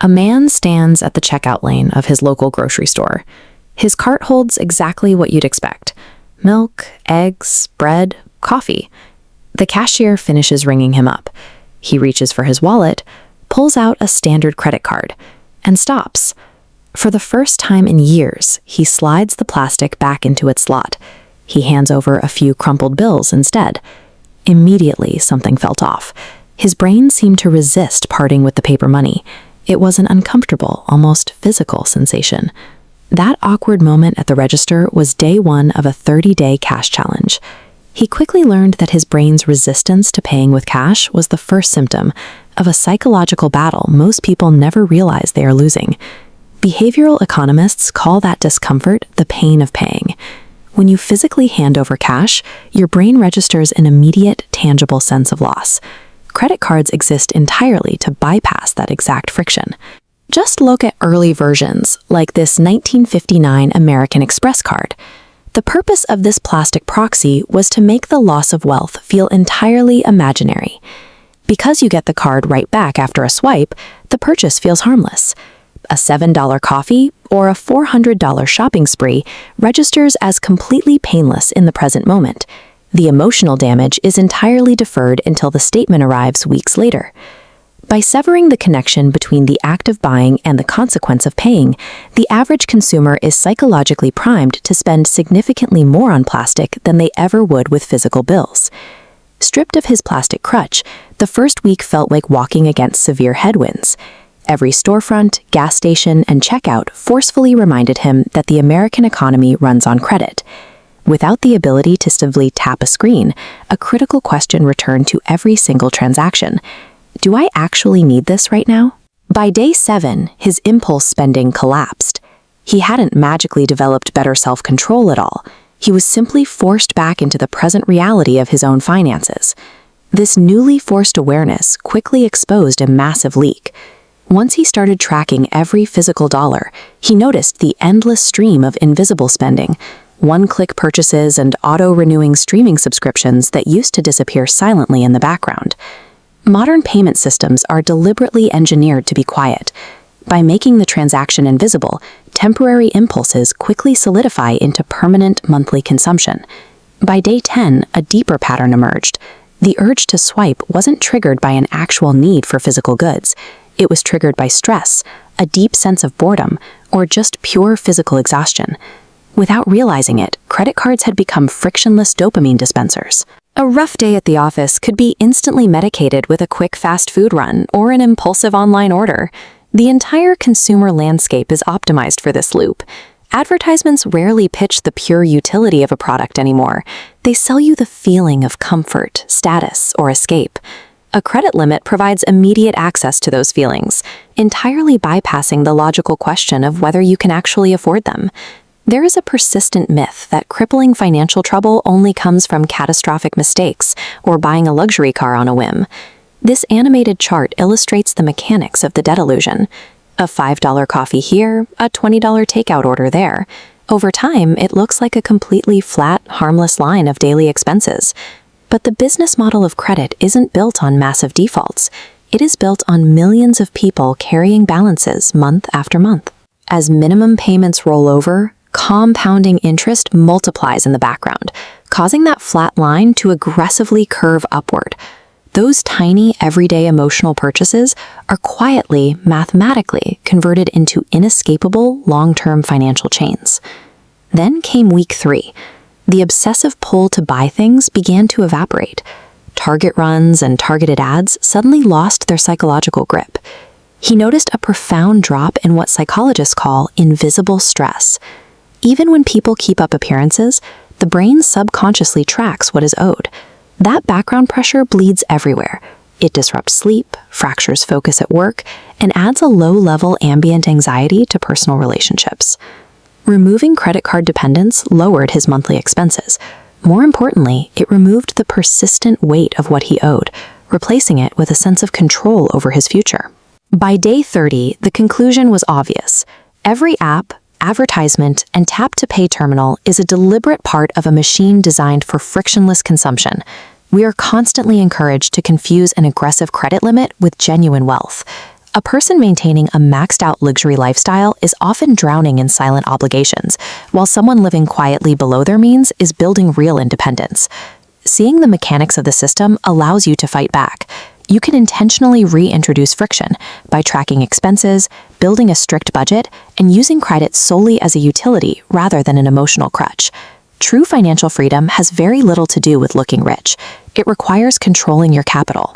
A man stands at the checkout lane of his local grocery store. His cart holds exactly what you'd expect: milk, eggs, bread, coffee. The cashier finishes ringing him up. He reaches for his wallet, pulls out a standard credit card, and stops. For the first time in years, he slides the plastic back into its slot. He hands over a few crumpled bills instead. Immediately, something felt off. His brain seemed to resist parting with the paper money. It was an uncomfortable, almost physical sensation. That awkward moment at the register was day one of a 30-day cash challenge. He quickly learned that his brain's resistance to paying with cash was the first symptom of a psychological battle most people never realize they are losing. Behavioral economists call that discomfort the pain of paying. When you physically hand over cash, your brain registers an immediate, tangible sense of loss. Credit cards exist entirely to bypass that exact friction. Just look at early versions, like this 1959 American Express card. The purpose of this plastic proxy was to make the loss of wealth feel entirely imaginary. Because you get the card right back after a swipe, the purchase feels harmless. A $7 coffee or a $400 shopping spree registers as completely painless in the present moment. The emotional damage is entirely deferred until the statement arrives weeks later. By severing the connection between the act of buying and the consequence of paying, the average consumer is psychologically primed to spend significantly more on plastic than they ever would with physical bills. Stripped of his plastic crutch, the first week felt like walking against severe headwinds. Every storefront, gas station, and checkout forcefully reminded him that the American economy runs on credit. Without the ability to simply tap a screen, a critical question returned to every single transaction. Do I actually need this right now? By day 7, his impulse spending collapsed. He hadn't magically developed better self-control at all. He was simply forced back into the present reality of his own finances. This newly forced awareness quickly exposed a massive leak. Once he started tracking every physical dollar, he noticed the endless stream of invisible spending, one-click purchases and auto-renewing streaming subscriptions that used to disappear silently in the background. Modern payment systems are deliberately engineered to be quiet. By making the transaction invisible, temporary impulses quickly solidify into permanent monthly consumption. By day 10, a deeper pattern emerged. The urge to swipe wasn't triggered by an actual need for physical goods. It was triggered by stress, a deep sense of boredom, or just pure physical exhaustion. Without realizing it, credit cards had become frictionless dopamine dispensers. A rough day at the office could be instantly medicated with a quick fast food run or an impulsive online order. The entire consumer landscape is optimized for this loop. Advertisements rarely pitch the pure utility of a product anymore. They sell you the feeling of comfort, status, or escape. A credit limit provides immediate access to those feelings, entirely bypassing the logical question of whether you can actually afford them. There is a persistent myth that crippling financial trouble only comes from catastrophic mistakes or buying a luxury car on a whim. This animated chart illustrates the mechanics of the debt illusion. A $5 coffee here, a $20 takeout order there. Over time, it looks like a completely flat, harmless line of daily expenses. But the business model of credit isn't built on massive defaults. It is built on millions of people carrying balances month after month. As minimum payments roll over, compounding interest multiplies in the background, causing that flat line to aggressively curve upward. Those tiny, everyday emotional purchases are quietly, mathematically converted into inescapable, long-term financial chains. Then came week 3. The obsessive pull to buy things began to evaporate. Target runs and targeted ads suddenly lost their psychological grip. He noticed a profound drop in what psychologists call invisible stress. Even when people keep up appearances, the brain subconsciously tracks what is owed. That background pressure bleeds everywhere. It disrupts sleep, fractures focus at work, and adds a low-level ambient anxiety to personal relationships. Removing credit card dependence lowered his monthly expenses. More importantly, it removed the persistent weight of what he owed, replacing it with a sense of control over his future. By day 30, the conclusion was obvious. Every app, advertisement, and tap-to-pay terminal is a deliberate part of a machine designed for frictionless consumption. We are constantly encouraged to confuse an aggressive credit limit with genuine wealth. A person maintaining a maxed-out luxury lifestyle is often drowning in silent obligations, while someone living quietly below their means is building real independence. Seeing the mechanics of the system allows you to fight back. You can intentionally reintroduce friction by tracking expenses, building a strict budget, and using credit solely as a utility rather than an emotional crutch. True financial freedom has very little to do with looking rich. It requires controlling your capital.